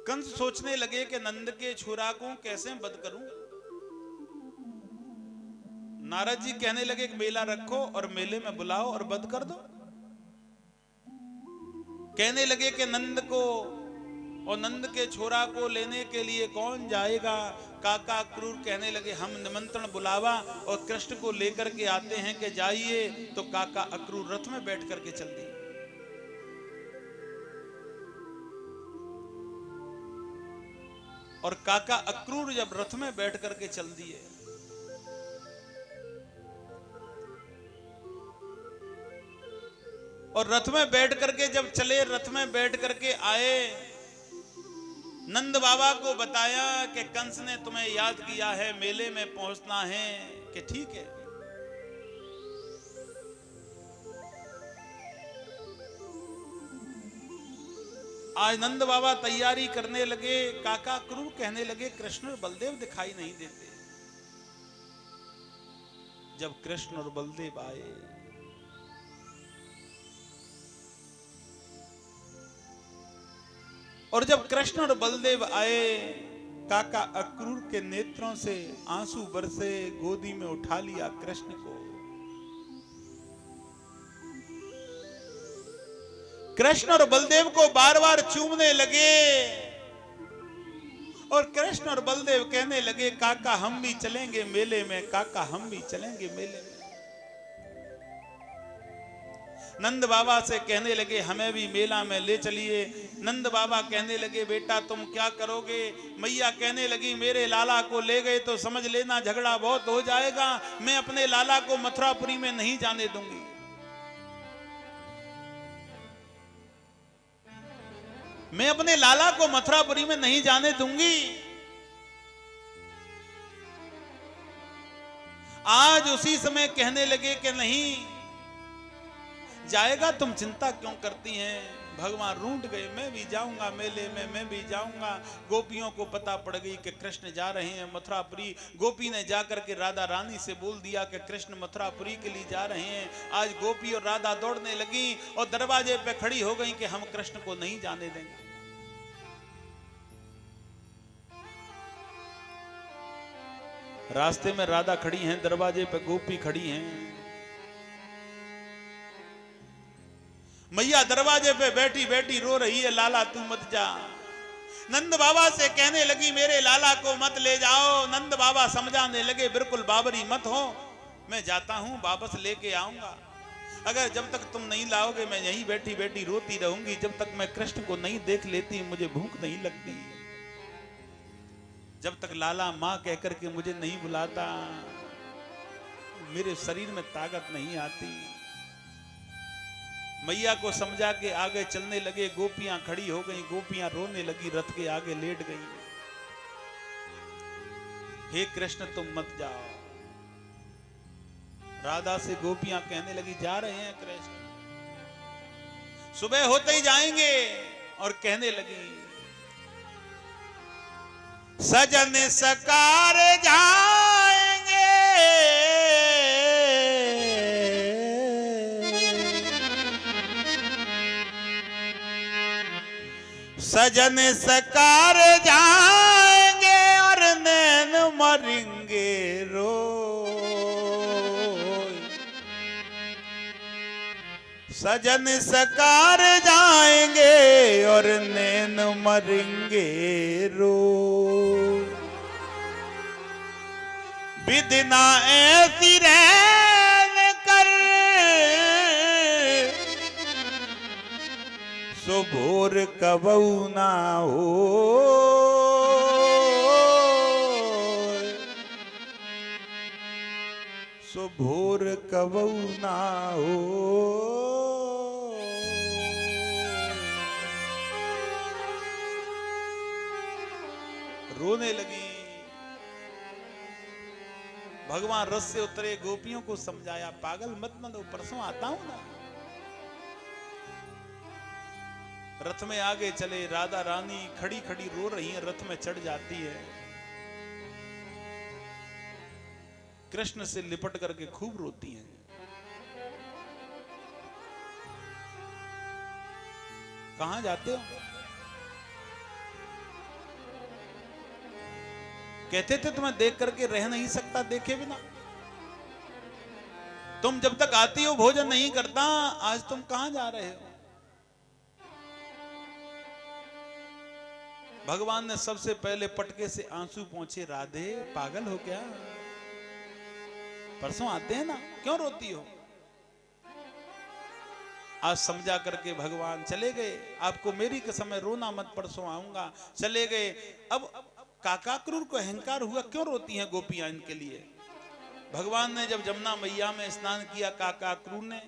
कंस सोचने लगे कि नंद के छुरा को कैसे वध करूं। नारद जी कहने लगे कि मेला रखो और मेले में बुलाओ और वध कर दो। कहने लगे कि नंद को और नंद के छोरा को लेने के लिए कौन जाएगा। काका क्रूर कहने लगे हम निमंत्रण बुलावा और कृष्ण को लेकर के आते हैं कि जाइए। तो काका अक्रूर रथ में बैठ करके चल दिए। और काका अक्रूर जब रथ में बैठ करके चल दिए और रथ में बैठ करके जब चले, रथ में बैठ करके आए, नंद बाबा को बताया कि कंस ने तुम्हें याद किया है, मेले में पहुंचना है। कि ठीक है। आज नंद बाबा तैयारी करने लगे। काका क्रूर कहने लगे कृष्ण और बलदेव दिखाई नहीं देते। जब कृष्ण और बलदेव आए, और जब कृष्ण और बलदेव आए, काका अक्रूर के नेत्रों से आंसू बरसे, गोदी में उठा लिया कृष्ण को। कृष्ण और बलदेव को बार बार चूमने लगे और कृष्ण और बलदेव कहने लगे काका हम भी चलेंगे मेले में, काका हम भी चलेंगे मेले में। नंद बाबा से कहने लगे हमें भी मेला में ले चलिए। नंद बाबा कहने लगे बेटा तुम क्या करोगे। मैया कहने लगी मेरे लाला को ले गए तो समझ लेना झगड़ा बहुत हो जाएगा, मैं अपने लाला को मथुरापुरी में नहीं जाने दूंगी। मैं अपने लाला को मथुरापुरी में नहीं जाने दूंगी। आज उसी समय कहने लगे कि नहीं जाएगा, तुम चिंता क्यों करती हैं। भगवान रूठ गए, मैं भी जाऊंगा मेले में, मैं भी जाऊंगा। गोपियों को पता पड़ गई कि कृष्ण जा रहे हैं मथुरापुरी। गोपी ने जाकर के राधा रानी से बोल दिया कि कृष्ण मथुरापुरी के लिए जा रहे हैं। आज गोपी और राधा दौड़ने लगी और दरवाजे पे खड़ी हो गई कि हम कृष्ण को नहीं जाने देंगे। रास्ते में राधा खड़ी हैं, दरवाजे पे गोपी खड़ी हैं। मैया दरवाजे पे बैठी बैठी रो रही है, लाला तू मत जा। नंद बाबा से कहने लगी मेरे लाला को मत ले जाओ। नंद बाबा समझाने लगे बिल्कुल बाबरी मत हो, मैं जाता हूं वापस लेके आऊंगा। अगर जब तक तुम नहीं लाओगे मैं यहीं बैठी बैठी रोती रहूंगी। जब तक मैं कृष्ण को नहीं देख लेती मुझे भूख नहीं लगती। जब तक लाला मां कहकर के मुझे नहीं बुलाता मेरे शरीर में ताकत नहीं आती। मैया को समझा के आगे चलने लगे। गोपियां खड़ी हो गई, गोपियां रोने लगी, रथ के आगे लेट गई। हे कृष्ण तुम मत जाओ। राधा से गोपियां कहने लगी जा रहे हैं कृष्ण, सुबह होते ही जाएंगे। और कहने लगी सजन सकार जाएंगे, सजन सकार जाएंगे और नैन मरेंगे रो। सजन सकार जाएंगे और नैन मरेंगे रो। विधना ऐसी रहन कर सुभोर कबऊ ना हो। सुभोर कबऊ ना हो। रोने लगी। भगवान रस से उतरे, गोपियों को समझाया पागल मत बनो, परसों आता हूं ना। रथ में आगे चले। राधा रानी खड़ी खड़ी रो रही है, रथ में चढ़ जाती है। कृष्ण से लिपट करके खूब रोती हैं। कहां जाते हो? कहते थे तुम्हें देख करके रह नहीं सकता देखे बिना। तुम जब तक आती हो भोजन नहीं करता, आज तुम कहां जा रहे हो? भगवान ने सबसे पहले पटके से आंसू पोंछे, राधे पागल हो क्या? परसों आते हैं ना, क्यों रोती हो? आज समझा करके भगवान चले गए। आपको मेरी कसम है, रोना मत, परसों आऊंगा। चले गए। अब काका क्रूर को अहंकार हुआ, क्यों रोती हैं गोपियां इनके लिए? भगवान ने जब यमुना मैया में स्नान किया, काका क्रूर ने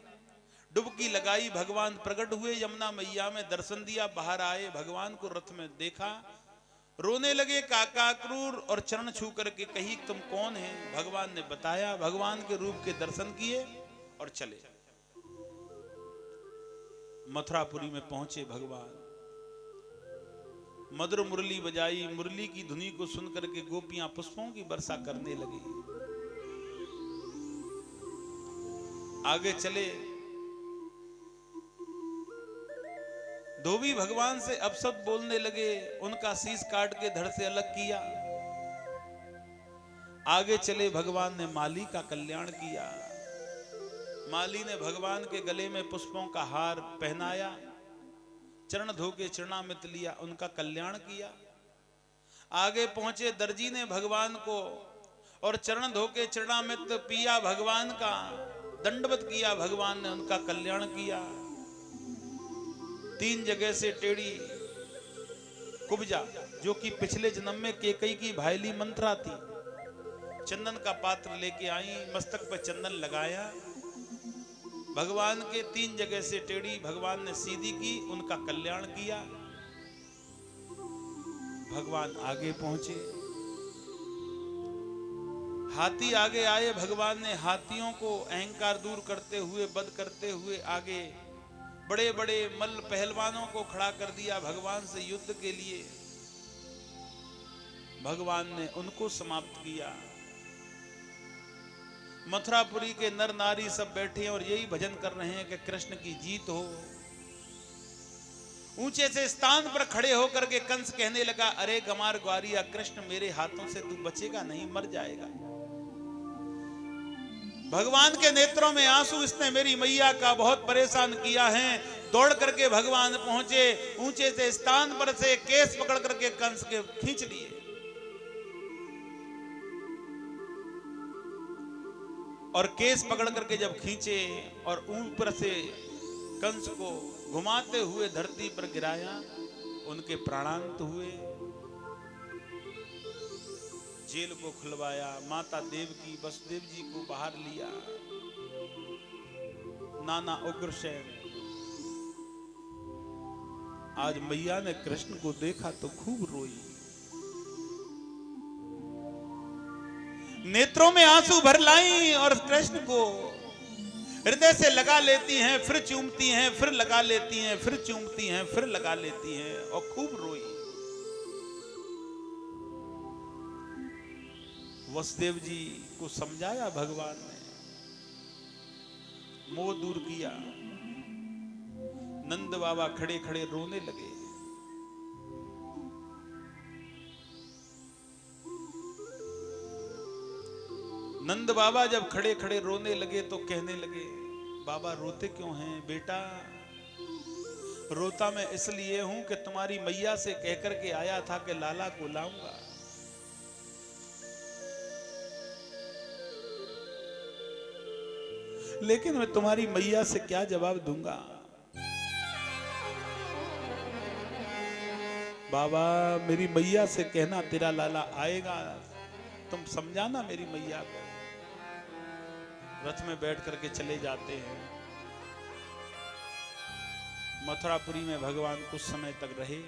डुबकी लगाई, भगवान प्रकट हुए, यमुना मैया में दर्शन दिया, बाहर आए, भगवान को रथ में देखा, रोने लगे काका क्रूर और चरण छू करके कही तुम कौन है? भगवान ने बताया, भगवान के रूप के दर्शन किए और चले। मथुरापुरी में पहुंचे भगवान, मधुर मुरली बजाई, मुरली की धुनी को सुनकर के गोपियां पुष्पों की वर्षा करने लगी। आगे चले, धोबी भगवान से अपशब्द बोलने लगे, उनका शीश काट के धड़ से अलग किया। आगे चले, भगवान ने माली का कल्याण किया। माली ने भगवान के गले में पुष्पों का हार पहनाया, चरण धो के चरणामृत लिया, उनका कल्याण किया। आगे पहुंचे, दर्जी ने भगवान को और चरण धो के चरणामृत पिया, भगवान का दंडवत किया, भगवान ने उनका कल्याण किया। 3 जगह से टेढ़ी कुब्जा, जो कि पिछले जन्म में केकई की भाईली मंत्रा थी, चंदन का पात्र लेके आई, मस्तक पर चंदन लगाया, भगवान के 3 जगह से टेढ़ी भगवान ने सीधी की, उनका कल्याण किया। भगवान आगे पहुंचे, हाथी आगे आए, भगवान ने हाथियों को अहंकार दूर करते हुए, वध करते हुए आगे बड़े बड़े मल्ल पहलवानों को खड़ा कर दिया भगवान से युद्ध के लिए। भगवान ने उनको समाप्त किया। मथुरापुरी के नर नारी सब बैठे हैं और यही भजन कर रहे हैं कि कृष्ण की जीत हो। ऊंचे से स्थान पर खड़े होकर के कंस कहने लगा, अरे गमार ग्वारिया, कृष्ण मेरे हाथों से तू बचेगा नहीं, मर जाएगा। भगवान के नेत्रों में आंसू, इसने मेरी मैया का बहुत परेशान किया है। दौड़ करके भगवान पहुंचे, ऊंचे से स्थान पर से केस पकड़ करके कंस के खींच लिए। और केस पकड़ करके जब खींचे और ऊपर से कंस को घुमाते हुए धरती पर गिराया, उनके प्राणांत हुए। जेल को खुलवाया, माता देवकी वसुदेव जी को बाहर लिया। नाना उग्रसेन, आज मैया ने कृष्ण को देखा तो खूब रोई, नेत्रों में आंसू भर लाई और कृष्ण को हृदय से लगा लेती हैं, फिर चूमती हैं, फिर लगा लेती हैं, फिर चूमती हैं, फिर लगा लेती हैं और खूब रोई। वसुदेव जी को समझाया भगवान ने, मोह दूर किया। नंद बाबा खड़े खड़े रोने लगे। नंद बाबा जब खड़े खड़े रोने लगे तो कहने लगे, बाबा रोते क्यों हैं? बेटा, रोता मैं इसलिए हूं कि तुम्हारी मैया से कहकर के आया था कि लाला को लाऊंगा। लेकिन मैं तुम्हारी मैया से क्या जवाब दूंगा? बाबा, मेरी मैया से कहना तेरा लाला आएगा, तुम समझाना मेरी मैया को। रथ में बैठ करके चले जाते हैं। मथुरापुरी में भगवान कुछ समय तक रहे।